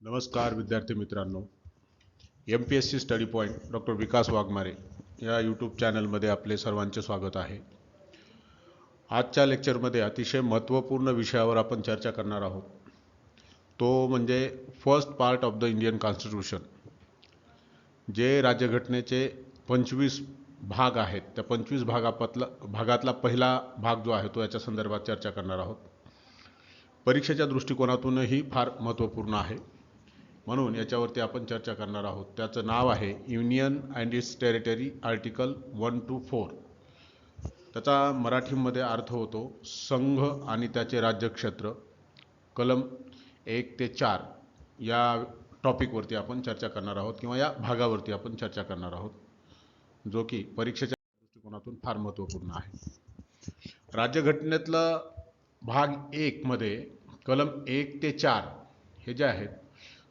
नमस्कार विद्यार्थी मित्रांनो, MPSC स्टडी पॉईंट डॉक्टर विकास वाघमारे या यूट्यूब चॅनलमध्ये आपले सर्वांचे स्वागत आहे. आजच्या लेक्चरमध्ये अतिशय महत्त्वपूर्ण विषयावर आपण चर्चा करणार आहोत. तो म्हणजे first part of the Indian constitution. जे राज्यघटनेचे 25 भाग आहेत, त्या 25 भागातला पहिला भाग जो आहे तो याच्या संदर्भात चर्चा करणार आहोत. परीक्षेच्या दृष्टिकोनातूनही फार महत्त्वपूर्ण आहे, म्हणून याच्यावरती आपण चर्चा करणार आहोत. त्याचं नाव आहे union and it's territory, article 1 to 4. त्याचा मराठीमध्ये अर्थ होतो संघ आणि त्याचे राज्यक्षेत्र, कलम 1 ते 4 या टॉपिकवरती आपण चर्चा करणार आहोत किंवा या भागावरती आपण चर्चा करणार आहोत, जो की परीक्षेच्या दृष्टिकोनातून फार महत्त्वपूर्ण आहे. राज्यघटनेतलं भाग 1 मध्ये कलम 1 ते 4 हे जे आहेत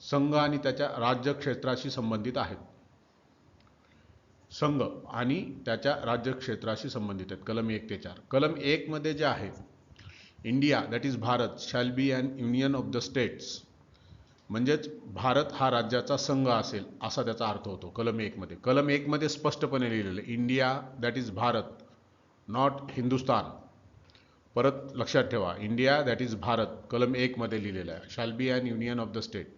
संघ आणि त्याच्या राज्यक्षेत्राशी संबंधित आहेत. संघ आणि त्याच्या राज्यक्षेत्राशी संबंधित आहेत कलम 1 ते 4. कलम 1 मध्ये जे आहे India that is Bharat shall be an union of the states, म्हणजेच भारत हा राज्याचा संघ असेल असा त्याचा अर्थ होतो कलम 1 मध्ये. कलम 1 मध्ये स्पष्टपणे लिहिलेलं India that is Bharat, not Hindustan. परत लक्षात ठेवा, इंडिया दॅट इज भारत कलम 1 मध्ये लिहिलेलं आहे, shall be an union of the state.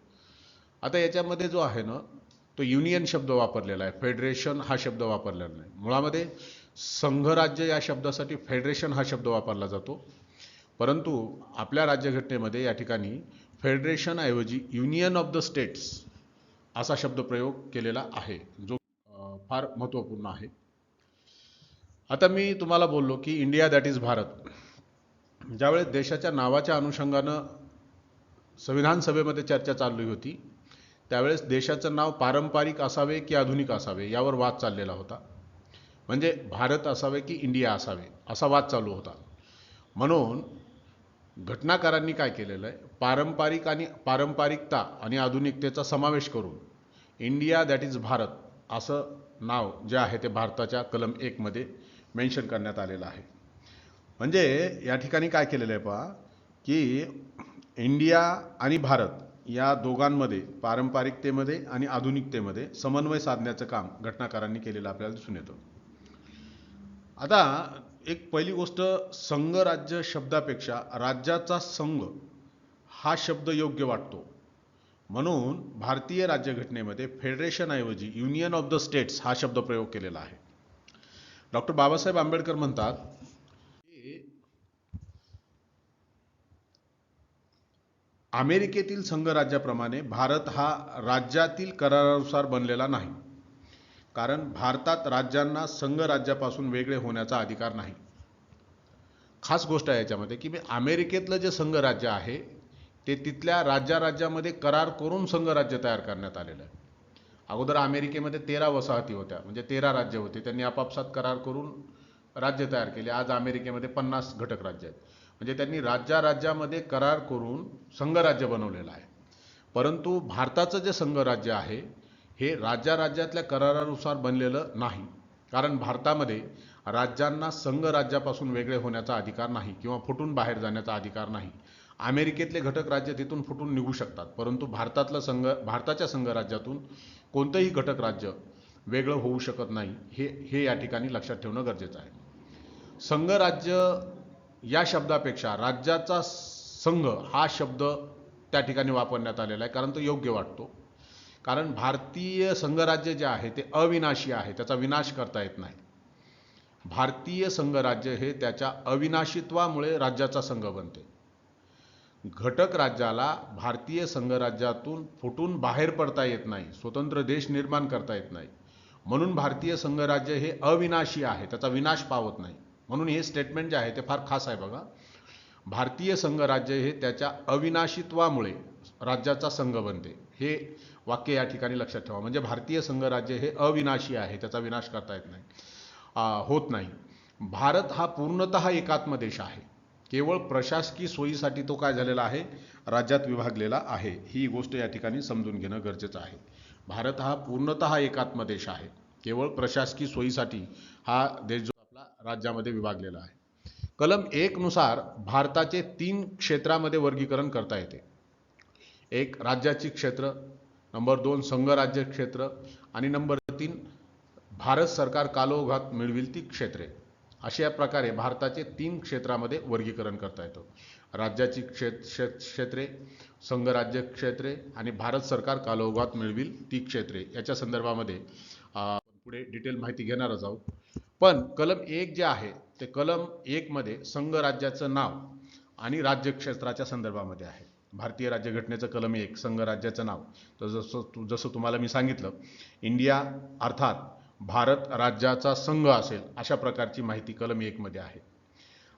आता याच्यामध्ये जो आहे ना तो युनियन शब्द वापरलेला आहे, फेडरेशन हा शब्द वापरलेला नाही. मुळामध्ये संघराज्य या शब्दासाठी फेडरेशन हा शब्द वापरला जातो, परंतु आपल्या राज्यघटनेमध्ये या ठिकाणी फेडरेशन ऐवजी युनियन ऑफ द स्टेट्स असा शब्द प्रयोग केलेला आहे, जो फार महत्त्वपूर्ण आहे. आता मी तुम्हाला बोललो की इंडिया दॅट इज भारत. ज्यावेळेस देशाच्या नावाच्या अनुषंगानं संविधान सभेमध्ये चर्चा चालली होती, त्यावेळेस देशाचं नाव पारंपरिक असावे की आधुनिक असावे यावर वाद चाललेला होता. म्हणजे भारत असावे की इंडिया असावे असा वाद चालू होता. म्हणून घटनाकारांनी काय केलेलं आहे, पारंपरिकता आणि आधुनिकतेचा समावेश करून इंडिया दॅट इज भारत असं नाव जे आहे ते भारताच्या कलम 1 मध्ये मेन्शन करण्यात आलेलं आहे. म्हणजे या ठिकाणी काय केलेलं आहे पहा की इंडिया आणि भारत या दोघांमध्ये पारंपरिकतेमध्ये आणि आधुनिकतेमध्ये समन्वय साधण्याचं काम घटनाकारांनी केलेलं आपल्याला दिसून येतं. आता एक पहिली गोष्ट, संघ राज्य शब्दापेक्षा राज्याचा संघ हा शब्द योग्य वाटतो, म्हणून भारतीय राज्यघटनेमध्ये फेडरेशनऐवजी युनियन ऑफ द स्टेट्स हा शब्द प्रयोग केलेला आहे. डॉक्टर बाबासाहेब आंबेडकर म्हणतात की अमेरिकेतील संघराज्याप्रमाणे भारत हा राज्यातील करारानुसार बनलेला नाही, कारण भारतात राज्यांना संघराज्यापासून वेगळे होण्याचा अधिकार नाही. खास गोष्ट आहे याच्यामध्ये की अमेरिकेतलं जे संघराज्य आहे ते तिथल्या राज्यामध्ये करार करून संघराज्य तयार करण्यात आलेलं आहे. अगोदर अमेरिकेमध्ये 13 वसाहती होत्या, म्हणजे 13 राज्य होते. त्यांनी आपापसात करार करून राज्य तयार केले. आज अमेरिकेमध्ये 50 घटक राज्य आहेत. म्हणजे त्यांनी राज्यामध्ये करार करून संघराज्य बनवलेलं आहे. परंतु भारताचं जे संघराज्य आहे हे राज्यातल्या करारानुसार बनलेलं नाही, कारण भारतामध्ये राज्यांना संघराज्यापासून वेगळे होण्याचा अधिकार नाही किंवा फुटून बाहेर जाण्याचा अधिकार नाही. अमेरिकेतले घटक राज्य तिथून फुटून निघू शकतात, परंतु भारताच्या संघराज्यातून कोणतंही घटक राज्य वेगळं होऊ शकत नाही. हे या ठिकाणी लक्षात ठेवणं गरजेचं आहे. संघराज्य या शब्दापेक्षा राज्याचा संघ हा शब्द त्या ठिकाणी वापरण्यात आलेला आहे, कारण तो योग्य वाटतो. कारण भारतीय संघराज्य जे आहे ते अविनाशी आहे, त्याचा विनाश करता येत नाही. भारतीय संघराज्य हे त्याच्या अविनाशीत्वामुळे राज्याचा संघ बनते. घटक राज्याला भारतीय संघराज्यातून फुटून बाहेर पडता येत नाही, स्वतंत्र देश निर्माण करता येत नाही. म्हणून भारतीय संघराज्य हे अविनाशी आहे, त्याचा विनाश पावत नाही. म्हणून हे स्टेटमेंट जे आहे ते फार खास आहे बघा. भारतीय संघराज्य हे त्याच्या अविनाशीत्वामुळे राज्याचा संघ बनते, हे वाक्य या ठिकाणी लक्षात ठेवा. म्हणजे भारतीय संघराज्य हे अविनाशी आहे, त्याचा विनाश करता येत नाही, होत नाही. भारत हा पूर्णतः एकात्म देश आहे, केवळ प्रशासकीय सोयीसाठी तो काय झालेला आहे, राज्यात विभागलेला आहे. ही गोष्ट या ठिकाणी समजून घेणं गरजेचं आहे. भारत हा पूर्णतः एकात्म देश आहे, केवळ प्रशासकीय सोयीसाठी हा देश जो आपला राज्यामध्ये विभागलेला आहे. कलम 1 नुसार भारताचे 3 क्षेत्रामध्ये वर्गीकरण करता येते. एक राज्याची क्षेत्र, नंबर 2 संघराज्य क्षेत्र आणि नंबर 3 भारत सरकार कालौघात मिळविल ती क्षेत्रे. अशा प्रकारे भारताचे 3 क्षेत्रामध्ये वर्गीकरण करता येतं. राज्याची क्षेत्रे, संघराज्य क्षेत्रे आणि भारत सरकार कालौघात मिळविल ती क्षेत्रे याच्या संदर्भामध्ये पुढे डिटेल माहिती घेणारच आहोत. पण कलम 1 जे आहे ते कलम 1 मध्ये संघराज्याचं नाव आणि राज्यक्षेत्राच्या संदर्भामध्ये आहे. भारतीय राज्यघटनेचं कलम 1 संघराज्याचं नाव. तर जसं तुम्हाला मी सांगितलं, इंडिया अर्थात भारत राज्याचा संघ असेल अशा प्रकारची माहिती कलम 1 मध्ये आहे.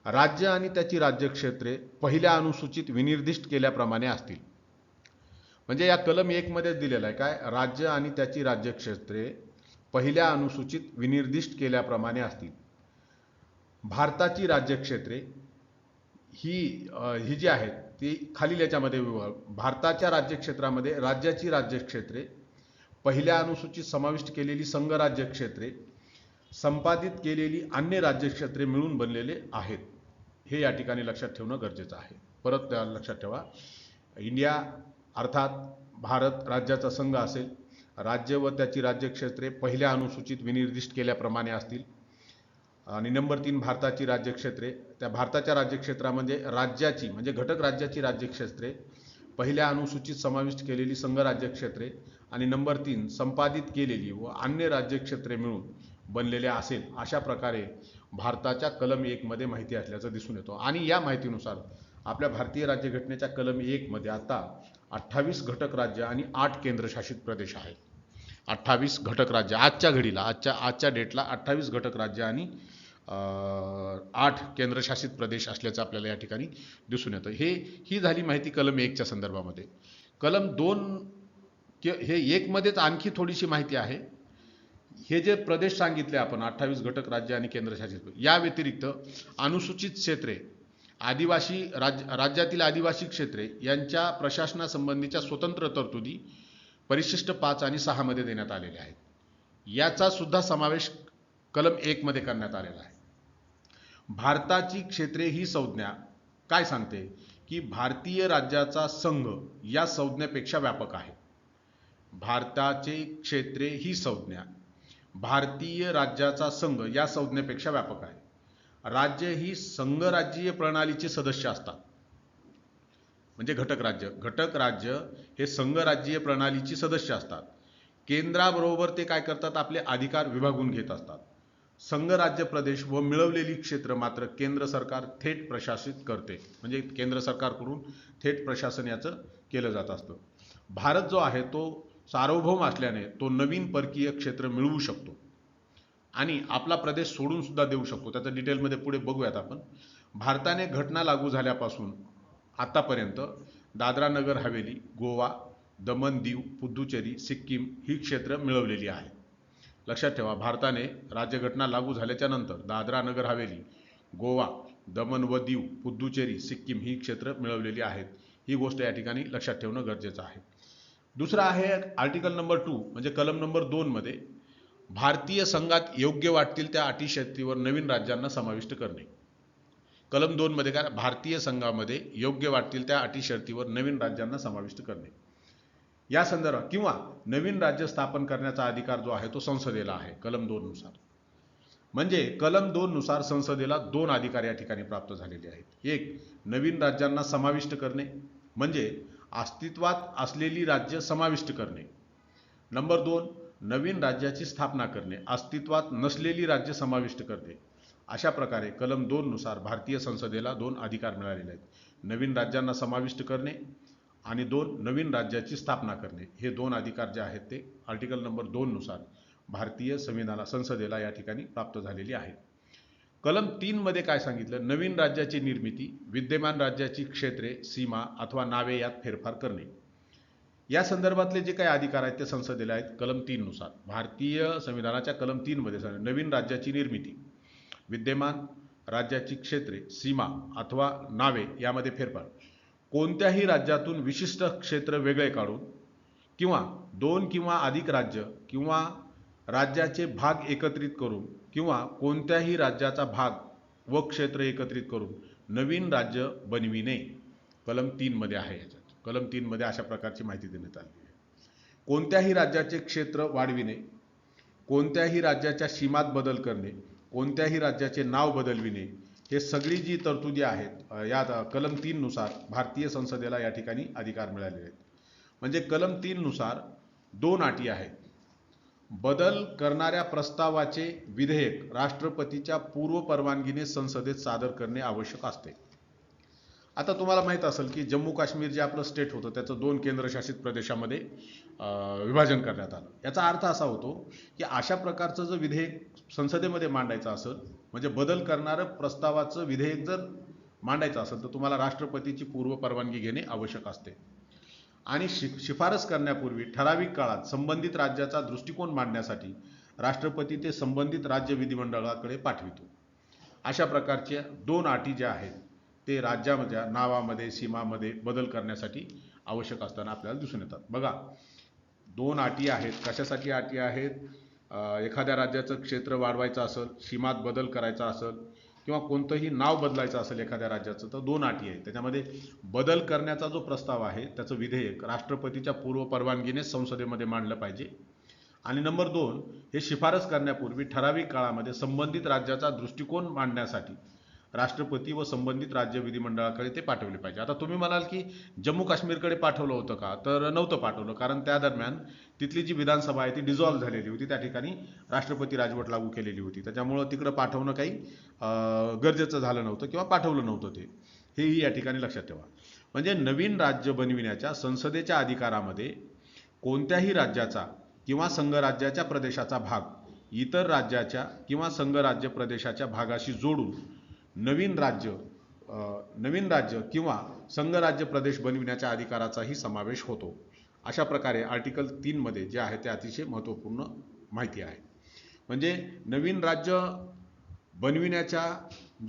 राज्य आणि त्याची राज्यक्षेत्रे पहिल्या अनुसूचित विनिर्दिष्ट केल्याप्रमाणे असतील. म्हणजे या कलम 1 मध्ये दिलेलं आहे काय, राज्य आणि त्याची राज्यक्षेत्रे पहिल्या अनुसूचित विनिर्दिष्ट केल्याप्रमाणे असतील. भारताची राज्यक्षेत्रे ही जी आहेत ती खालील याच्यामध्ये भारताच्या राज्यक्षेत्रामध्ये राज्याची राज्यक्षेत्रे, पहिल्या अनुसूचित समाविष्ट केलेली संघराज्य क्षेत्रे, संपादित केलेली अन्य राज्यक्षेत्रे मिळून बनलेले आहेत. हे या ठिकाणी लक्षात ठेवणं गरजेचं आहे. परत लक्षात ठेवा, इंडिया अर्थात भारत राज्याचा संघ असेल, राज्य व त्याची राज्यक्षेत्रे पहिल्या अनुसूचित विनिर्दिष्ट केल्याप्रमाणे असतील. आणि नंबर 3 भारताची राज्यक्षेत्रे, त्या भारताच्या राज्यक्षेत्रामध्ये राज्याची म्हणजे घटक राज्याची राज्यक्षेत्रे, पहिल्या अनुसूचित समाविष्ट केलेली संघ राज्यक्षेत्रे आणि नंबर 3 संपादित केलेली व अन्य राज्यक्षेत्रे मिळून बनलेले असेल. अशा प्रकारे भारताच्या कलम 1 मध्ये माहिती असल्याचं दिसून येतो. आणि या माहितीनुसार आपल्या भारतीय राज्यघटनेच्या कलम 1 मध्ये आता 28 घटक राज्य आणि 8 केंद्रशासित प्रदेश आहेत. 28 घटक राज्य आजच्या घडीला आजच्या डेटला 28 घटक राज्य आणि 8 केंद्रशासित प्रदेश असल्याचं आपल्याला या ठिकाणी दिसून येतं. ही झाली माहिती कलम 1 च्या संदर्भामध्ये. कलम 2 हे 1 मध्येच आणखी थोडीशी माहिती आहे. हे जे प्रदेश सांगितले आपण 28 घटक राज्य आणि केंद्रशासित, या व्यतिरिक्त अनुसूचित क्षेत्रे, आदिवासी राज्यातील आदिवासी क्षेत्रे यांच्या प्रशासनासंबंधीच्या स्वतंत्र तरतुदी परिशिष्ट 5 आणि 6 मध्ये देण्यात आलेल्या आहेत. याचा सुद्धा समावेश कलम 1 मध्ये करण्यात आलेला आहे. भारताची क्षेत्रे ही संज्ञा काय सांगते की भारतीय राज्याचा संघ या संज्ञेपेक्षा व्यापक आहे. भारताचे क्षेत्रे ही संज्ञा भारतीय राज्याचा संघ या संज्ञेपेक्षा व्यापक आहे. राज्य ही संघराज्यीय प्रणालीचे सदस्य असतात. म्हणजे घटक राज्य हे संघराज्यीय प्रणालीची सदस्य असतात. केंद्राबरोबर ते काय करतात, आपले अधिकार विभागून घेत असतात. संघराज्य प्रदेश व मिळवलेली क्षेत्र मात्र केंद्र सरकार थेट प्रशासित करते. म्हणजे केंद्र सरकारकडून थेट प्रशासन याचं केलं जात असतं. भारत जो आहे तो सार्वभौम असल्याने तो नवीन परकीय क्षेत्र मिळवू शकतो आणि आपला प्रदेश सोडून सुद्धा देऊ शकतो. त्याचं डिटेलमध्ये पुढे बघूयात आपण. भारताने घटना लागू झाल्यापासून आतापर्यंत दादरा नगर हवेली, गोवा, दमन दीव, पुद्दुचेरी, सिक्कीम ही क्षेत्र मिळवलेली आहे. लक्षात ठेवा, भारताने राज्यघटना लागू झाल्याच्या नंतर दादरा नगर हवेली, गोवा, दमन व दीव, पुद्दुचेरी, सिक्कीम ही क्षेत्र मिळवलेली आहेत. ही गोष्ट या ठिकाणी लक्षात ठेवणं गरजेचं आहे. दुसरा आहे आर्टिकल नंबर 2 म्हणजे कलम नंबर 2 मध्ये भारतीय संघात योग्य वाटतील त्या अटी शर्तीवर नवीन राज्यांना समाविष्ट करणे. कलम 2 मध्ये काय, भारतीय संघामध्ये योग्य वाटतील त्या अटी शर्तीवर नवीन राज्यांना समाविष्ट करणे. या संदर्भात किंवा नवीन राज्य स्थापन करण्याचा अधिकार जो आहे तो संसदेला आहे कलम 2 नुसार. म्हणजे कलम 2 नुसार संसदेला 2 अधिकार या ठिकाणी प्राप्त झालेले आहेत. एक, नवीन राज्यांना समाविष्ट करणे म्हणजे अस्तित्वात असलेली राज्य समाविष्ट करणे. नंबर 2, नवीन राज्याची स्थापना करणे, अस्तित्वात नसलेली राज्य समाविष्ट करणे. अशा प्रकारे कलम 2 नुसार भारतीय संसदेला 2 अधिकार मिळालेले आहेत. नवीन राज्यांना समाविष्ट करणे आणि 2 नवीन राज्याची स्थापना करणे. हे 2 अधिकार जे आहेत ते आर्टिकल नंबर 2 नुसार भारतीय संसदेला या ठिकाणी प्राप्त झालेली आहे. कलम 3 मध्ये काय सांगितलं, नवीन राज्याची निर्मिती, विद्यमान राज्याची क्षेत्रे, सीमा अथवा नावे यात फेरफार करणे. या संदर्भातले जे काही अधिकार आहेत ते संसदेला आहेत कलम 3 नुसार. भारतीय संविधानाच्या कलम 3 मध्ये नवीन राज्याची निर्मिती, विद्यमान राज्याची क्षेत्रे, सीमा अथवा नावे यामध्ये फेरफार, कोणत्याही राज्यातून विशिष्ट क्षेत्र वेगळे काढून किंवा 2 किंवा अधिक राज्य किंवा राज्याचे भाग एकत्रित करून किंवा कोणत्याही राज्याचा भाग व क्षेत्र एकत्रित करून नवीन राज्य बनविणे कलम 3 मध्ये आहे. याच्यात कलम 3 मध्ये अशा प्रकारची माहिती देण्यात आली आहे. कोणत्याही राज्याचे क्षेत्र वाढविणे, कोणत्याही राज्याच्या सीमात बदल करणे, कोणत्याही राज्याचे नाव बदलविणे, हे सगळी जी तरतुदी आहेत या कलम 3 नुसार भारतीय संसदेला या ठिकाणी अधिकार मिळालेले आहेत. म्हणजे कलम 3 नुसार 2 अटी आहेत. बदल करणाऱ्या प्रस्तावाचे विधेयक राष्ट्रपतीच्या पूर्व परवानगीने संसदेत सादर करणे आवश्यक असते. आता तुम्हाला माहित असेल की जम्मू काश्मीर जे आपलं स्टेट होतं त्याचं 2 केंद्रशासित प्रदेशामध्ये विभाजन करण्यात आलं. याचा अर्थ असा होतो की अशा प्रकारचं जर विधेयक संसदेमध्ये मांडायचं असेल, म्हणजे बदल करणारं प्रस्तावाचं विधेयक जर मांडायचं असेल तर तुम्हाला राष्ट्रपतीची पूर्व परवानगी घेणे आवश्यक असते. आणि शिफारस करण्यापूर्वी ठराविक काळात संबंधित राज्याचा दृष्टिकोन मांडण्यासाठी राष्ट्रपती ते संबंधित राज्य विधिमंडळाकडे पाठवितो. अशा प्रकारच्या 2 अटी ज्या आहेत ते राज्याच्या नावामध्ये सीमामध्ये बदल करण्यासाठी आवश्यक असताना आपल्याला दिसून येतात. बघा, 2 अटी आहेत. कशासाठी अटी आहेत? एखाद्या राज्याचं क्षेत्र वाढवायचं असेल, सीमात बदल करायचा असेल किंवा कोणतंही नाव बदलायचं असेल एखाद्या राज्याचं तर 2 अटी आहेत. त्याच्यामध्ये बदल करण्याचा जो प्रस्ताव आहे त्याचं विधेयक राष्ट्रपतीच्या पूर्व परवानगीने संसदेमध्ये मांडलं पाहिजे. आणि नंबर 2, हे शिफारस करण्यापूर्वी ठराविक काळामध्ये संबंधित राज्याचा दृष्टिकोन मांडण्यासाठी राष्ट्रपती व संबंधित राज्य विधिमंडळाकडे ते पाठवले पाहिजे. आता तुम्ही म्हणाल की जम्मू काश्मीरकडे पाठवलं होतं का? तर नव्हतं पाठवलं, कारण त्या दरम्यान तिथली जी विधानसभा आहे ती डिझॉल्व्ह झालेली होती. त्या ठिकाणी राष्ट्रपती राजवट लागू केलेली होती. त्याच्यामुळं तिकडं पाठवणं काही गरजेचं झालं नव्हतं किंवा पाठवलं नव्हतं ते, हेही या ठिकाणी लक्षात ठेवा. म्हणजे नवीन राज्य बनविण्याच्या संसदेच्या अधिकारामध्ये कोणत्याही राज्याचा किंवा संघराज्याच्या प्रदेशाचा भाग इतर राज्याच्या किंवा संघराज्य प्रदेशाच्या भागाशी जोडून नवीन राज्य किंवा संघराज्य प्रदेश बनविण्याच्या अधिकाराचाही समावेश होतो. अशा प्रकारे आर्टिकल 3 मध्ये जे आहे ते अतिशय महत्त्वपूर्ण माहिती आहे. म्हणजे नवीन राज्य बनविण्याचा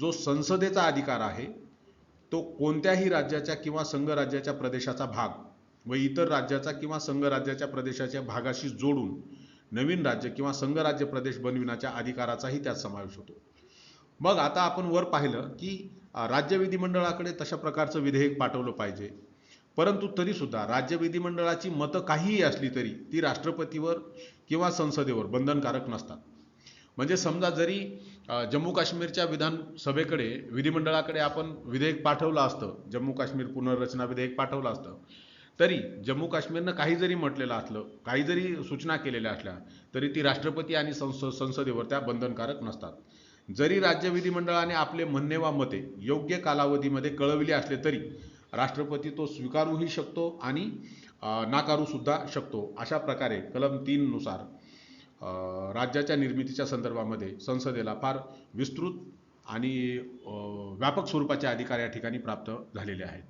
जो संसदेचा अधिकार आहे तो कोणत्याही राज्याच्या किंवा संघराज्याच्या प्रदेशाचा भाग व इतर राज्याचा किंवा संघराज्याच्या प्रदेशाच्या भागाशी जोडून नवीन राज्य किंवा संघराज्य प्रदेश बनविण्याच्या अधिकाराचाही त्यात समावेश होतो. मग आता आपण वर पाहिलं की राज्य विधिमंडळाकडे तशा प्रकारचं विधेयक पाठवलं पाहिजे, परंतु तरीसुद्धा राज्य विधिमंडळाची मतं काहीही असली तरी ती राष्ट्रपतीवर किंवा संसदेवर बंधनकारक नसतात. म्हणजे समजा जरी जम्मू काश्मीरच्या विधानसभेकडे विधिमंडळाकडे आपण विधेयक पाठवलं असतं, जम्मू काश्मीर पुनर्रचना विधेयक पाठवलं असतं, तरी जम्मू काश्मीरनं काही जरी म्हटलेलं असलं, काही जरी सूचना केलेल्या असल्या तरी ती राष्ट्रपती आणि संसदेवर त्या बंधनकारक नसतात. जरी राज्य विधिमंडळाने आपले म्हणणे वा मते योग्य कालावधीमध्ये कळविले असले तरी राष्ट्रपती तो स्वीकारूही शकतो आणि नाकारू सुद्धा शकतो. अशा प्रकारे कलम 3 नुसार राज्याच्या निर्मितीच्या संदर्भामध्ये संसदेला फार विस्तृत आणि व्यापक स्वरूपाचे अधिकार या ठिकाणी प्राप्त झालेले आहेत.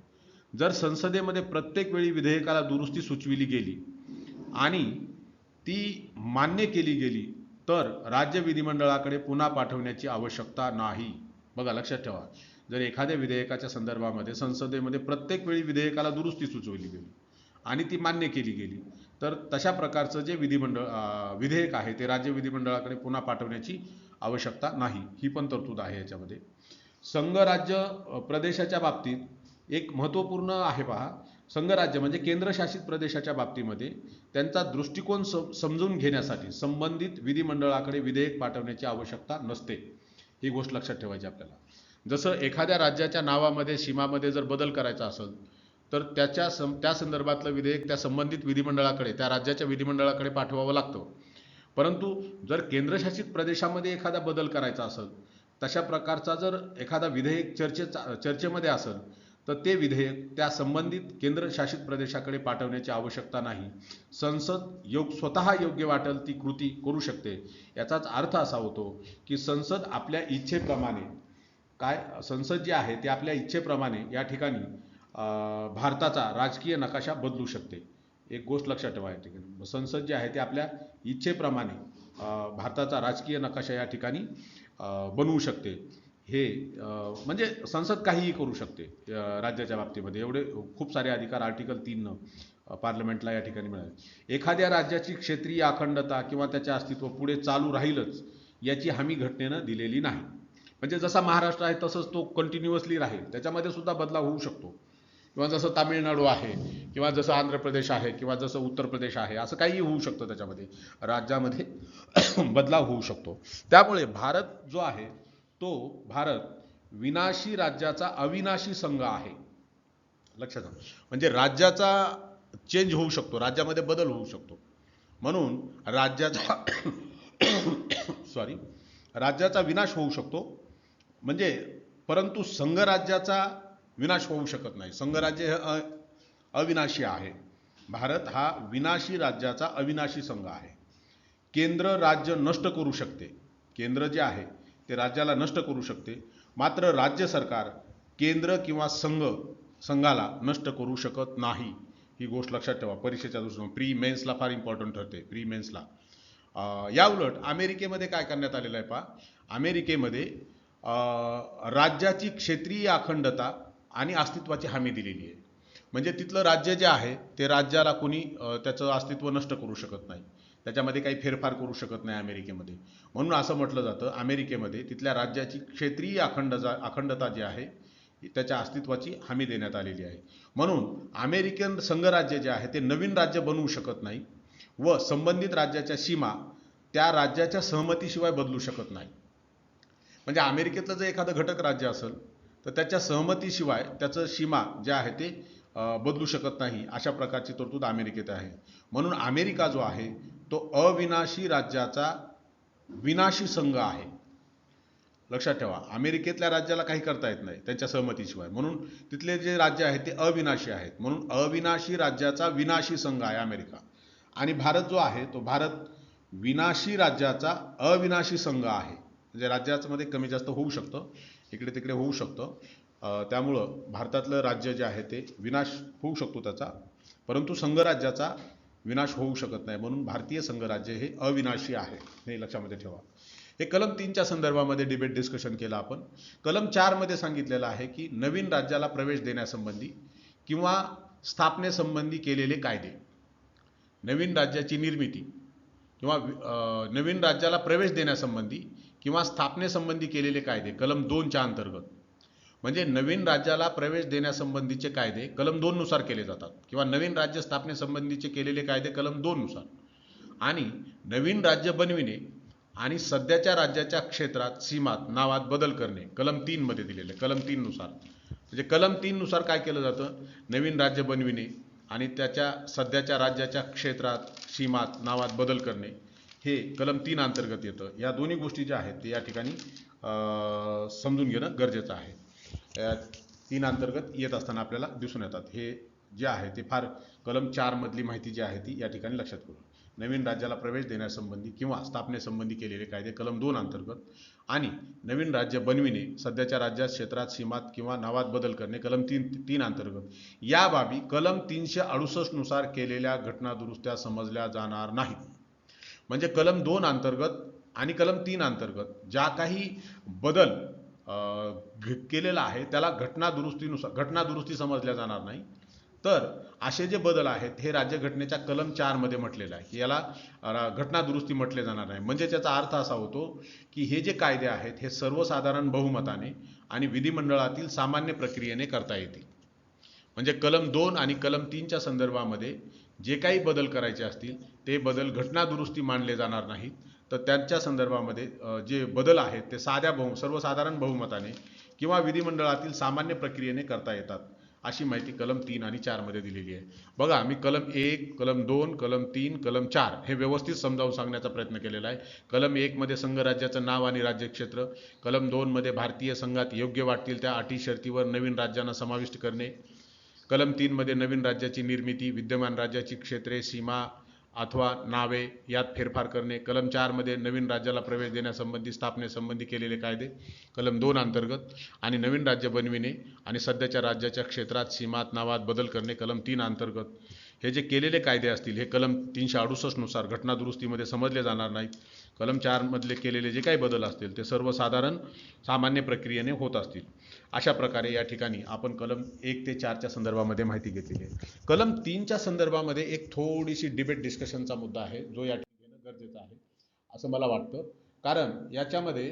जर संसदेमध्ये प्रत्येक वेळी विधेयकाला दुरुस्ती सुचविली गेली आणि ती मान्य केली गेली तर राज्य विधिमंडळाकडे पुन्हा पाठवण्याची आवश्यकता नाही. बघा, लक्षात ठेवा, जर एखाद्या विधेयकाच्या संदर्भामध्ये संसदेमध्ये प्रत्येक वेळी विधेयकाला दुरुस्ती सुचवली गेली आणि ती मान्य केली गेली तर तशा प्रकारचं जे विधेयक आहे ते राज्य विधिमंडळाकडे पुन्हा पाठवण्याची आवश्यकता नाही. ही पण तरतूद आहे याच्यामध्ये. संघराज्य प्रदेशाच्या बाबतीत एक महत्त्वपूर्ण आहे पहा. संघराज्य म्हणजे केंद्रशासित प्रदेशाच्या बाबतीमध्ये त्यांचा दृष्टिकोन समजून घेण्यासाठी संबंधित विधिमंडळाकडे विधेयक पाठवण्याची आवश्यकता नसते. ही गोष्ट लक्षात ठेवायची आपल्याला. जसं एखाद्या राज्याच्या नावामध्ये सीमामध्ये जर बदल करायचा असेल तर त्या संदर्भातलं विधेयक त्या संबंधित विधिमंडळाकडे, त्या राज्याच्या विधिमंडळाकडे पाठवावं लागतं. परंतु जर केंद्रशासित प्रदेशामध्ये एखादा बदल करायचा असेल, तशा प्रकारचा जर एखादा विधेयक चर्चेमध्ये असेल तर ते विधेयक त्या संबंधित केंद्रशासित प्रदेशाकडे पाठवण्याची आवश्यकता नाही. संसद स्वतः योग्य वाटेल ती कृती करू शकते. याचाच अर्थ असा होतो की संसद आपल्या इच्छेप्रमाणे संसद जी आहे ती आपल्या इच्छेप्रमाणे या ठिकाणी भारताचा राजकीय नकाशा बदलू शकते. एक गोष्ट लक्षात ठेवा, या ठिकाणी संसद जी आहे ती आपल्या इच्छेप्रमाणे भारताचा राजकीय नकाशा या ठिकाणी बनवू शकते. हे म्हणजे संसद काहीही करू शकते राज्याच्या बाबतीमध्ये. एवढे खूप सारे अधिकार आर्टिकल 3 पार्लमेंटला या ठिकाणी मिळाले. एखाद्या राज्याची क्षेत्रीय अखंडता किंवा त्याचे अस्तित्व पुढे चालू राहीलच याची हमी घटनेनं दिलेली नाही. म्हणजे जसा महाराष्ट्र आहे तसंच तो कंटिन्युअसली राहील, त्याच्यामध्ये सुद्धा बदलाव होऊ शकतो. किंवा जसं तामिळनाडू आहे किंवा जसं आंध्र प्रदेश आहे किंवा जसं उत्तर प्रदेश आहे, असं काही होऊ शकतं. त्याच्यामध्ये राज्यामध्ये बदलाव होऊ शकतो. त्यामुळे भारत जो आहे तो भारत विनाशी राज्याचा अविनाशी संघ आहे. लक्षात घ्या. म्हणजे राज्याचा चेंज होऊ शकतो, राज्यामध्ये बदल होऊ शकतो. म्हणून राज्याचा सॉरी राज्याचा विनाश होऊ शकतो, म्हणजे परंतु संघराज्याचा विनाश होऊ शकत नाही. संघराज्य हे अविनाशी आहे. भारत हा विनाशी राज्याचा अविनाशी संघ आहे. केंद्र राज्य नष्ट करू शकते. केंद्र जे आहे ते राज्याला नष्ट करू शकते, मात्र राज्य सरकार केंद्र किंवा संघाला नष्ट करू शकत नाही. ही गोष्ट लक्षात ठेवा. परीक्षेच्या दृष्टीने प्री मेन्सला फार इम्पॉर्टंट ठरते. प्री मेन्सला या उलट अमेरिकेमध्ये काय करण्यात आलेलं आहे पहा. अमेरिकेमध्ये राज्याची क्षेत्रीय अखंडता आणि अस्तित्वाची हमी दिलेली आहे. म्हणजे तिथलं राज्य जे आहे ते राज्याला कोणी त्याचं अस्तित्व नष्ट करू शकत नाही, त्याच्यामध्ये काही फेरफार करू शकत नाही अमेरिकेमध्ये. म्हणून असं म्हटलं जातं अमेरिकेमध्ये तिथल्या राज्याची क्षेत्रीय अखंडता जी आहे त्याच्या अस्तित्वाची हमी देण्यात आलेली आहे. म्हणून अमेरिकन संघराज्य जे आहे ते नवीन राज्य बनवू शकत नाही व संबंधित राज्याच्या सीमा त्या राज्याच्या सहमतीशिवाय बदलू शकत नाही. म्हणजे अमेरिकेतलं जर एखादं घटक राज्य असेल तर त्याच्या सहमतीशिवाय त्याचं सीमा जे आहे ते बदलू शकत नाही. अशा प्रकारची तरतूद अमेरिकेत आहे. म्हणून अमेरिका जो आहे तो अविनाशी राज्याचा विनाशी संघ आहे. लक्षात ठेवा. अमेरिकेतल्या राज्याला काही करता येत नाही त्यांच्या सहमतीशिवाय, म्हणून तिथले जे राज्य आहेत ते अविनाशी आहेत. म्हणून अविनाशी राज्याचा विनाशी संघ आहे अमेरिका. आणि भारत जो आहे तो भारत विनाशी राज्याचा अविनाशी संघ आहे. म्हणजे राज्यामध्ये कमी जास्त होऊ शकतं, इकडे तिकडे होऊ शकतं. त्यामुळं भारतातलं राज्य जे आहे ते विनाश होऊ शकतो त्याचा, परंतु संघराज्याचा विनाश होऊ शकत नाही. म्हणून भारतीय संघराज्य हे अविनाशी आहे, हे लक्षामध्ये ठेवा. हे कलम 3च्या संदर्भामध्ये डिबेट डिस्कशन केलं आपण. कलम 4 मध्ये सांगितलेलं आहे की नवीन राज्याला प्रवेश देण्यासंबंधी किंवा स्थापनेसंबंधी केलेले कायदे, नवीन राज्याची निर्मिती किंवा नवीन राज्याला प्रवेश देण्यासंबंधी किंवा स्थापनेसंबंधी केलेले कायदे कलम 2च्या अंतर्गत. म्हणजे नवीन राज्याला प्रवेश देण्यासंबंधीचे कायदे कलम 2 नुसार केले जातात किंवा नवीन राज्य स्थापनेसंबंधीचे केलेले कायदे कलम 2 नुसार. आणि नवीन राज्य बनविणे आणि सध्याच्या राज्याच्या क्षेत्रात सीमात नावात बदल करणे कलम 3 मध्ये दिलेले. कलम 3 नुसार म्हणजे कलम 3 नुसार काय केलं जातं, नवीन राज्य बनविणे आणि त्याच्या सध्याच्या राज्याच्या क्षेत्रात सीमात नावात बदल करणे हे कलम 3 अंतर्गत येतं. या दोन्ही गोष्टी ज्या आहेत ते या ठिकाणी समजून घेणं गरजेचं आहे. 3 अंतर्गत येत असताना आपल्याला दिसून येतात. हे जे आहे ते फार कलम 4 मधली माहिती जी आहे ती या ठिकाणी लक्षात करू. नवीन राज्याला प्रवेश देण्यासंबंधी किंवा स्थापनेसंबंधी केलेले कायदे कलम 2 अंतर्गत आणि नवीन राज्य बनविणे, सध्याच्या राज्यात क्षेत्रात सीमात किंवा नावात बदल करणे कलम 3 अंतर्गत. या बाबी कलम 368 नुसार केलेल्या घटना दुरुस्त्या समजल्या जाणार नाहीत. म्हणजे कलम 2 अंतर्गत आणि कलम 3 अंतर्गत ज्या काही बदल केलेला आहे त्याला घटना दुरुस्ती समजल्या जाणार नाही. तर असे जे बदल आहेत हे राज्यघटनेच्या कलम 4 मध्ये म्हटलेलं आहे की याला घटना दुरुस्ती म्हटले जाणार नाही. म्हणजे त्याचा अर्थ असा होतो की हे जे कायदे आहेत हे सर्वसाधारण बहुमताने आणि विधिमंडळातील सामान्य प्रक्रियेने करता येतील. म्हणजे कलम 2 आणि कलम 3च्या संदर्भामध्ये जे काही बदल करायचे असतील ते बदल घटना दुरुस्ती मानले जाणार नाहीत. तर त्यांच्या संदर्भामध्ये जे बदल आहेत ते सर्वसाधारण बहुमताने किंवा विधिमंडळातील सामान्य प्रक्रियेने करता येतात. अशी माहिती कलम 3 आणि 4 मध्ये दिलेली आहे. बघा, मी कलम 1, कलम 2, कलम 3, कलम 4 हे व्यवस्थित समजावून सांगण्याचा प्रयत्न केलेला आहे. कलम 1 मध्ये संघराज्याचं नाव आणि राज्यक्षेत्र, कलम 2 मध्ये भारतीय संघात योग्य वाटतील त्या अटी शर्तीवर नवीन राज्यांना समाविष्ट करणे, कलम 3 मध्ये नवीन राज्याची निर्मिती, विद्यमान राज्याची क्षेत्रे, सीमा अथवा नावे यात फेरफार करणे, कलम 4 मध्ये नवीन राज्याला प्रवेश देण्यासंबंधी स्थापनेसंबंधी केलेले कायदे कलम 2 अंतर्गत आणि नवीन राज्य बनविणे आणि सध्याच्या राज्याच्या क्षेत्रात सीमात नावात बदल करणे कलम 3 अंतर्गत. हे जे केलेले कायदे असतील हे कलम 368 नुसार घटना दुरुस्तीमध्ये समजले जाणार नाहीत. कलम 4 मधले केलेले जे काही बदल असतील ते सर्वसाधारण सामान्य प्रक्रियेने होत असतील. अशा प्रकारे या ठिकाणी आपण कलम 1 ते 4च्या संदर्भामध्ये माहिती घेतलेली आहे. कलम 3च्या संदर्भामध्ये एक थोडीशी डिबेट डिस्कशनचा मुद्दा आहे जो या ठिकाणी गरजेचा आहे असं मला वाटतं. कारण याच्यामध्ये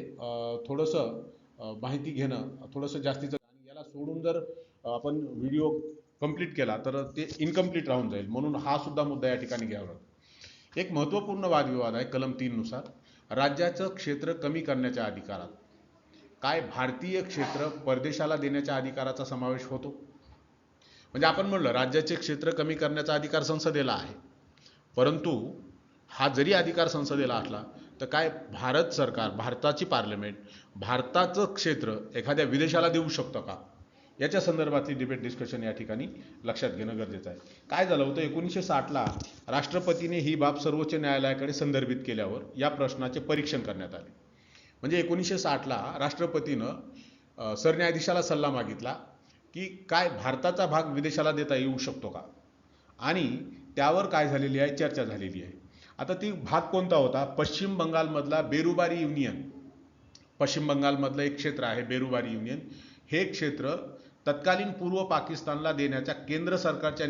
थोडंसं माहिती घेणं थोडंसं जास्तीचं, याला सोडून जर आपण व्हिडिओ कंप्लीट केला तर ते इनकम्प्लीट राहून जाईल, म्हणून हा सुद्धा मुद्दा या ठिकाणी घ्यावा लागतो. एक महत्त्वपूर्ण वादविवाद आहे कलम 3 नुसार राज्याचं क्षेत्र कमी करण्याच्या अधिकारात. काय भारतीय क्षेत्र परदेशाला देण्याच्या अधिकाराचा समावेश होतो? म्हणजे आपण म्हणलं राज्याचे क्षेत्र कमी करण्याचा अधिकार संसदेला आहे, परंतु हा जरी अधिकार संसदेला असला तर काय भारत सरकार, भारताची पार्लमेंट भारताचं क्षेत्र एखाद्या विदेशाला देऊ शकतं का, याच्या संदर्भातली डिबेट डिस्कशन या ठिकाणी लक्षात घेणं गरजेचं आहे. काय झालं होतं 1960ला राष्ट्रपतीने ही बाब सर्वोच्च न्यायालयाकडे संदर्भित केल्यावर या प्रश्नाचे परीक्षण करण्यात आले. म्हणजे 1960ला राष्ट्रपतीनं सरन्यायाधीशाला सल्ला मागितला की काय भारताचा भाग विदेशाला देता येऊ शकतो का, आणि त्यावर काय झालेली आहे, चर्चा झालेली आहे. आता ती भाग कोणता होता? पश्चिम बंगालमधला बेरुबारी युनियन. पश्चिम बंगालमधलं एक क्षेत्र आहे बेरुबारी युनियन. हे क्षेत्र तत्कालीन पूर्व पाकिस्तानला देण्याच्या केंद्र सरकारच्या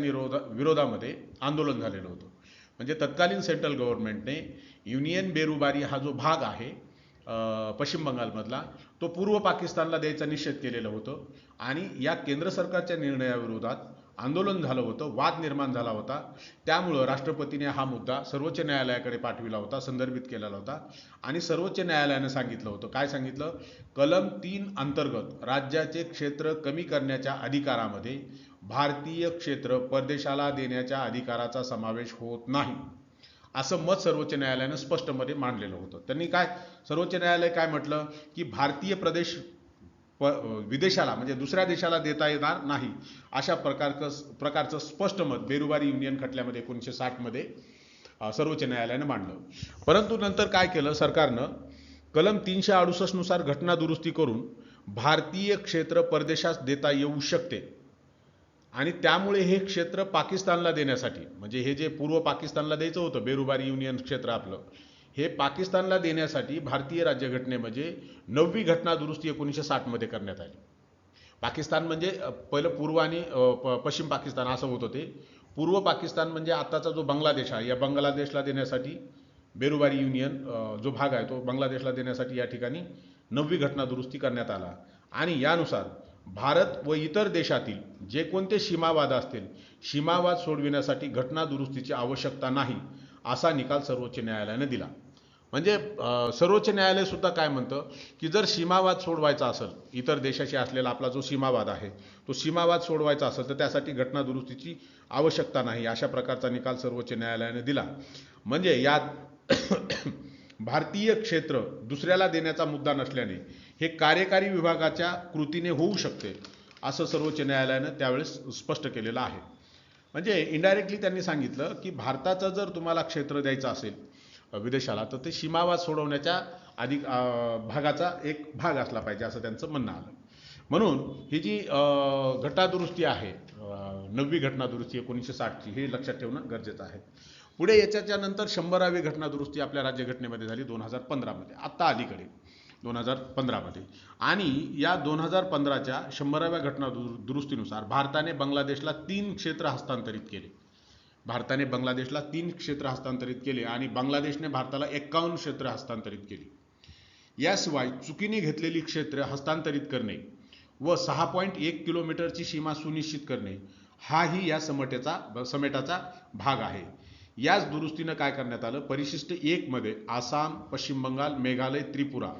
विरोधामध्ये आंदोलन झालेलं होतं. म्हणजे तत्कालीन सेंट्रल गव्हर्नमेंटने युनियन बेरुबारी हा जो भाग आहे पश्चिम बंगालमधला, तो पूर्व पाकिस्तानला द्यायचा निषेध केलेलं होतं, आणि या केंद्र सरकारच्या निर्णयाविरोधात आंदोलन झालं होतं, वाद निर्माण झाला होता. त्यामुळं राष्ट्रपतीने हा मुद्दा सर्वोच्च न्यायालयाकडे पाठविला होता, संदर्भित केलेला होता, आणि सर्वोच्च न्यायालयानं सांगितलं होतं, काय सांगितलं? कलम 3 अंतर्गत राज्याचे क्षेत्र कमी करण्याच्या अधिकारामध्ये भारतीय क्षेत्र परदेशाला देण्याच्या अधिकाराचा समावेश होत नाही, असं मत सर्वोच्च न्यायालयानं स्पष्टपणे मांडलेलं होतं. त्यांनी काय, सर्वोच्च न्यायालय काय म्हटलं की भारतीय प्रदेश विदेशाला म्हणजे दुसऱ्या देशाला देता येणार नाही, अशा प्रकारचं स्पष्ट मत बेरुबारी युनियन खटल्यामध्ये 1960 मध्ये सर्वोच्च न्यायालयानं मांडलं. परंतु नंतर काय केलं सरकारनं, कलम 368 नुसार घटना दुरुस्ती करून भारतीय क्षेत्र परदेशात देता येऊ शकते, आणि त्यामुळे हे क्षेत्र पाकिस्तानला देण्यासाठी, म्हणजे हे जे पूर्व पाकिस्तानला द्यायचं होतं बेरुबारी युनियन क्षेत्र आपलं, हे पाकिस्तानला देण्यासाठी भारतीय राज्यघटनेमध्ये 9वी घटना दुरुस्ती 1960 मध्ये करण्यात आली. पाकिस्तान म्हणजे पहिलं पूर्व आणि पश्चिम पाकिस्तान असं होतं ते. पूर्व पाकिस्तान म्हणजे आताचा जो बांगलादेश आहे, या बांगलादेशला देण्यासाठी बेरुबारी युनियन जो भाग आहे तो बांगलादेशला देण्यासाठी या ठिकाणी 9वी घटना दुरुस्ती करण्यात आला, आणि यानुसार भारत व इतर देशातील जे कोणते सीमावाद असतील, सीमावाद सोडविण्यासाठी घटना दुरुस्तीची आवश्यकता नाही, असा निकाल सर्वोच्च न्यायालयाने दिला. म्हणजे सर्वोच्च न्यायालय सुद्धा काय म्हणतं की जर सीमावाद सोडवायचा असेल, इतर देशाशी असलेला आपला जो सीमावाद आहे तो सीमावाद सोडवायचा असेल तर त्यासाठी घटना दुरुस्तीची आवश्यकता नाही, अशा प्रकारचा निकाल सर्वोच्च न्यायालयाने दिला. म्हणजे यात भारतीय क्षेत्र दुसऱ्याला देण्याचा मुद्दा नसल्याने हे कार्यकारी विभागाच्या कृतीने होऊ शकते, असं सर्वोच्च न्यायालयानं त्यावेळेस स्पष्ट केलेलं आहे. म्हणजे इनडायरेक्टली त्यांनी सांगितलं की भारताचं जर तुम्हाला क्षेत्र द्यायचं असेल विदेशाला तर ते सीमावाद सोडवण्याच्या भागाचा एक भाग असला पाहिजे, असं त्यांचं म्हणणं आलं. म्हणून ही जी घटना दुरुस्ती आहे 9वी घटना दुरुस्ती 1960ची, हे लक्षात ठेवणं गरजेचं आहे. पुढे याच्या नंतर 100वी घटना दुरुस्ती आपल्या राज्यघटनेमध्ये झाली 2015 मध्ये, आत्ता अलीकडे 2015 मध्ये. आणि या 2015च्या 100व्या घटना दुरुस्तीनुसार भारताने बांगलादेशला 3 क्षेत्र हस्तांतरित केले. भारताने बांगलादेशला 3 क्षेत्र हस्तांतरित केले आणि बांगलादेशने भारताला 51 क्षेत्र हस्तांतरित केली. याशिवाय चुकीने घेतलेली क्षेत्रे हस्तांतरित करणे व 6.1 किलोमीटरची सीमा सुनिश्चित करणे हाही या समेटाचा भाग आहे. याच दुरुस्तीनं काय करण्यात आलं, परिशिष्ट 1 मध्ये आसाम, पश्चिम बंगाल, मेघालय, त्रिपुरा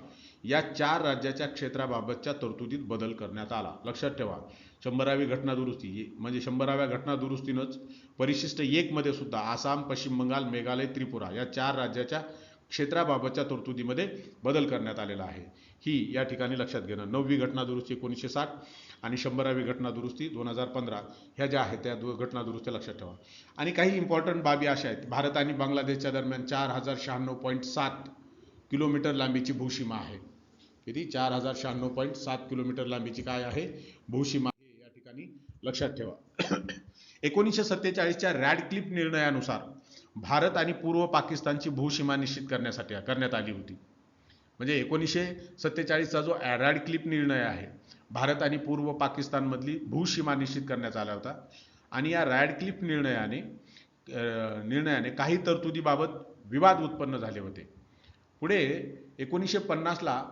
या 4 राज्याच्या क्षेत्राबाबतच्या तरतुदीत बदल करण्यात आला. लक्षात ठेवा, 100वी घटना दुरुस्ती म्हणजे 100व्या घटना दुरुस्तीनंच परिशिष्ट 1 मध्ये सुद्धा आसाम, पश्चिम बंगाल, मेघालय, त्रिपुरा या 4 राज्याच्या क्षेत्राबाबतच्या तरतुदीमध्ये बदल करण्यात आलेला आहे. ही या ठिकाणी लक्षात घेणं. 9वी घटना दुरुस्ती 1960 आणि 100वी घटना दुरुस्ती 2015 ह्या ज्या आहेत त्या घटना दुरुस्त्या लक्षात ठेवा. आणि काही इम्पॉर्टंट बाबी अशा आहेत, भारत आणि बांगलादेशच्या दरम्यान 4096.7 किलोमीटर लांबीची भूसीमा आहे. किती? 4096.7 किलोमीटर लांबीची काय आहे? भूसीमा आहे, या ठिकाणी लक्षात ठेवा. 1947च्या रॅडक्लिफ निर्णयानुसार भारत आणि पूर्व पाकिस्तानची भूसीमा निश्चित करण्यात आली होती. म्हणजे 1947चा जो रॅडक्लिफ निर्णय आहे, भारत आणि पूर्व पाकिस्तानमधली भूसीमा निश्चित करण्यात आला होता, आणि या रॅडक्लिफ निर्णयाने काही तरतुदीबाबत विवाद उत्पन्न झाले होते. पुढे 1950ला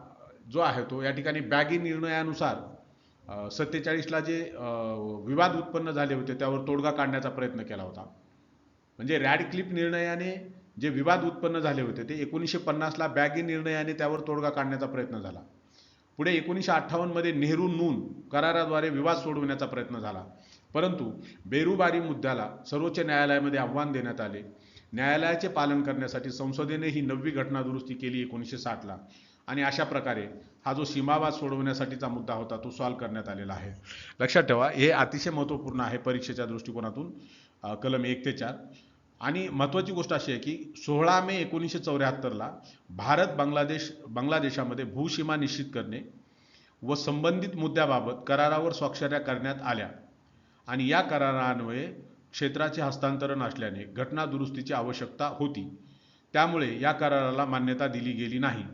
जो आहे तो या ठिकाणी बॅगी निर्णयानुसार 47ला जे विवाद उत्पन्न झाले होते त्यावर तोडगा काढण्याचा प्रयत्न केला होता. म्हणजे रॅडक्लिफ निर्णयाने जे विवाद उत्पन्न झाले होते ते 1950ला बॅगी निर्णयाने त्यावर तोडगा काढण्याचा प्रयत्न झाला. पुढे 1958मध्ये नेहरू नून कराराद्वारे विवाद सोडवण्याचा प्रयत्न झाला. परंतु बेरुबारी मुद्द्याला सर्वोच्च न्यायालयामध्ये आव्हान देण्यात आले. न्यायालयाचे पालन करण्यासाठी संसदेने ही 9वी घटना दुरुस्ती केली 1960ला आणि अशा प्रकारे हा जो सीमावाद सोडवण्यासाठीचा मुद्दा होता तो सॉल्व्ह करण्यात आलेला आहे. लक्षात ठेवा, हे अतिशय महत्त्वपूर्ण आहे परीक्षेच्या दृष्टिकोनातून. कलम 1 ते 4. आणि महत्त्वाची गोष्ट अशी आहे की 16 मे 1974ला भारत बांगलादेशामध्ये भूसीमा निश्चित करणे व संबंधित मुद्द्याबाबत करारावर स्वाक्षऱ्या करण्यात आल्या आणि या करारान्वये क्षेत्राचे हस्तांतरण असल्याने घटना दुरुस्तीची आवश्यकता होती. त्यामुळे या कराराला मान्यता दिली गेली नाही.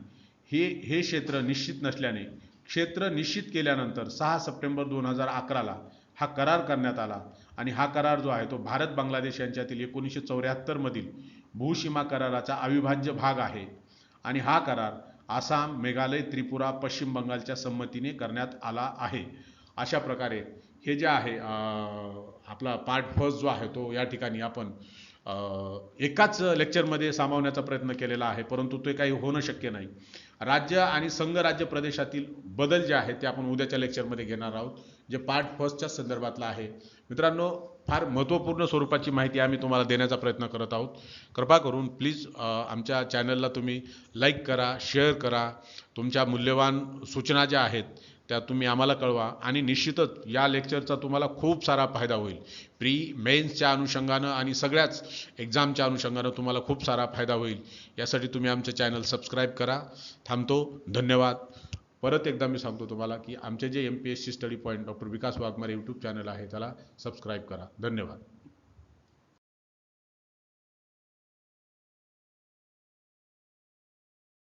हे क्षेत्र निश्चित नसल्याने क्षेत्र निश्चित केल्यानंतर 6 सप्टेंबर 2011ला हा करार करण्यात आला आणि हा करार जो आहे तो भारत बांगलादेश यांच्यातील 1974 मधील भूसीमा कराराचा अविभाज्य भाग आहे आणि हा करार आसाम, मेघालय, त्रिपुरा, पश्चिम बंगालच्या संमतीने करण्यात आला आहे. अशा प्रकारे हे जे आहे आपला पार्ट फर्स्ट जो आहे तो या ठिकाणी आपण एकाच लेक्चरमध्ये सामावण्याचा प्रयत्न केलेला आहे, परंतु ते काही होणं शक्य नाही. राज्य आणि संघ राज्य प्रदेशातील बदल जे आहेत ते आपण उद्याच्या लेक्चरमध्ये घेणार आहोत, जे पार्ट फर्स्टच्या संदर्भातला आहे. मित्रांनो, फार महत्त्वपूर्ण स्वरूपाची माहिती आम्ही तुम्हाला देण्याचा प्रयत्न करत आहोत. कृपा करून प्लीज आमच्या चॅनलला तुम्ही लाईक करा, शेअर करा. तुमच्या मूल्यवान सूचना ज्या आहेत त्या तुम्ही आम्हाला कळवा आणि निश्चितच या लेक्चरचा तुम्हाला खूप सारा फायदा होईल. प्री मेन्सच्या अनुषंगानं आणि सगळ्याच एक्झामच्या अनुषंगानं तुम्हाला खूप सारा फायदा होईल. यासाठी तुम्ही आमचं चॅनल सबस्क्राईब करा. थांबतो. धन्यवाद. परत एकदा मी सांगतो तुम्हाला की आमचे जे MPSC स्टडी पॉईंट डॉक्टर विकास वाघमारे यूट्यूब चॅनल आहे त्याला सबस्क्राईब करा. धन्यवाद.